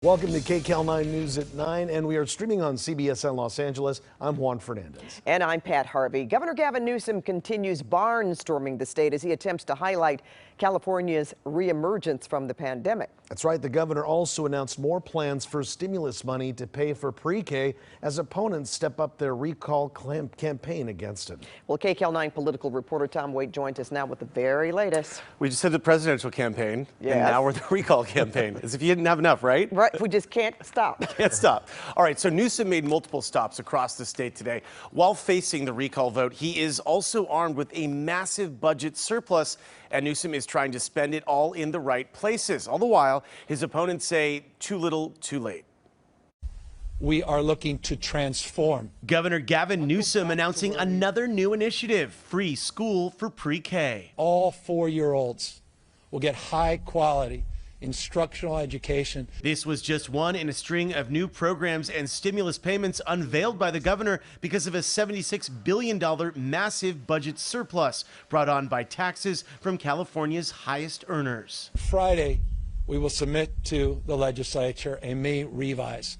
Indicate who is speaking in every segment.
Speaker 1: Welcome to KCAL9 News at 9, and we are streaming on CBSN Los Angeles. I'm Juan Fernandez.
Speaker 2: And I'm Pat Harvey. Governor Gavin Newsom continues barnstorming the state as he attempts to highlight California's reemergence from the pandemic. That's
Speaker 1: right. The governor also announced more plans for stimulus money to pay for pre-K as opponents step up their recall campaign against it.
Speaker 2: Well, KCAL9 political reporter Tom Waite joins us now with the very latest.
Speaker 3: We just had the presidential campaign,
Speaker 2: yes,
Speaker 3: and now we're the recall campaign. As if you didn't have enough, right?
Speaker 2: Right. We just can't stop.
Speaker 3: Can't stop. All right, so Newsom made multiple stops across the state today. While facing the recall vote, he is also armed with a massive budget surplus, and Newsom is trying to spend it all in the right places. All the while, his opponents say too little, too late.
Speaker 4: We are looking to transform.
Speaker 3: Governor Gavin Newsom announcing another new initiative, free school for pre-K.
Speaker 4: All 4-year-olds will get high quality instructional education.
Speaker 3: This was just one in a string of new programs and stimulus payments unveiled by the governor because of a $76 billion massive budget surplus brought on by taxes from California's highest earners.
Speaker 4: Friday, we will submit to the legislature a May revise.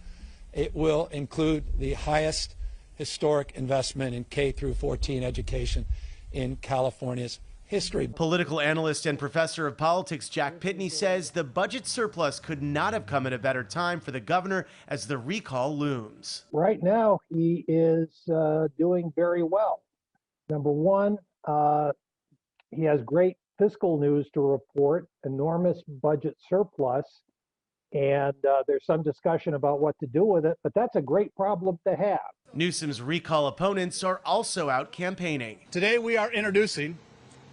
Speaker 4: It will include the highest historic investment in K through 14 education in California's history.
Speaker 3: Political analyst and professor of politics Jack Pitney says the budget surplus could not have come at a better time for the governor as the recall looms.
Speaker 5: Right now, he is doing very well. Number one, he has great fiscal news to report, enormous budget surplus, and there's some discussion about what to do with it, but that's a great problem to have.
Speaker 3: Newsom's recall opponents are also out campaigning.
Speaker 6: Today we are introducing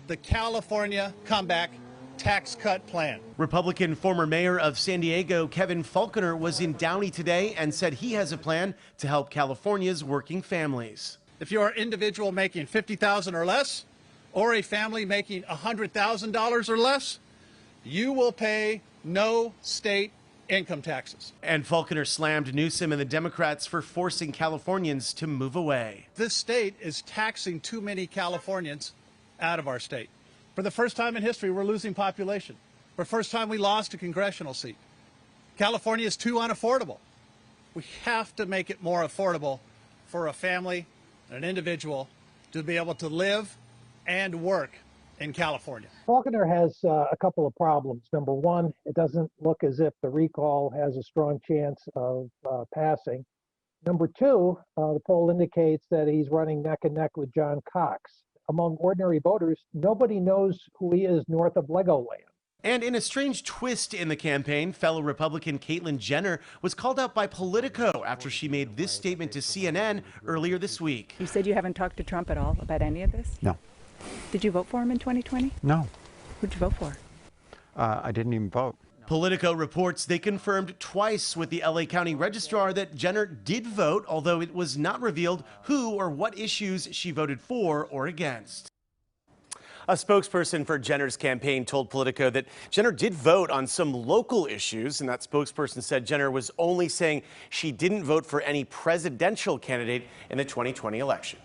Speaker 6: the California Comeback Tax Cut Plan.
Speaker 3: Republican former mayor of San Diego, Kevin Faulconer, was in Downey today and said he has a plan to help California's working families.
Speaker 6: If you're an individual making $50,000 or less, or a family making $100,000 or less, you will pay no state income taxes.
Speaker 3: And Faulconer slammed Newsom and the Democrats for forcing Californians to move away.
Speaker 6: This state is taxing too many Californians out of our state. For the first time in history, we're losing population. For the first time, we lost a congressional seat. California is too unaffordable. We have to make it more affordable for a family and an individual to be able to live and work in California.
Speaker 5: Faulconer has a couple of problems. Number one, it doesn't look as if the recall has a strong chance of passing. Number two, the poll indicates that he's running neck and neck with John Cox. Among ordinary voters, nobody knows who he is north of Legoland.
Speaker 3: And in a strange twist in the campaign, fellow Republican Caitlyn Jenner was called out by Politico after she made this statement to CNN earlier this week.
Speaker 7: You said you haven't talked to Trump at all about any of this?
Speaker 8: No.
Speaker 7: Did you vote for him in 2020?
Speaker 8: No.
Speaker 7: Who'd you vote for?
Speaker 8: I didn't even vote.
Speaker 3: Politico reports they confirmed twice with the LA County Registrar that Jenner did vote, although it was not revealed who or what issues she voted for or against. A spokesperson for Jenner's campaign told Politico that Jenner did vote on some local issues, and that spokesperson said Jenner was only saying she didn't vote for any presidential candidate in the 2020 election.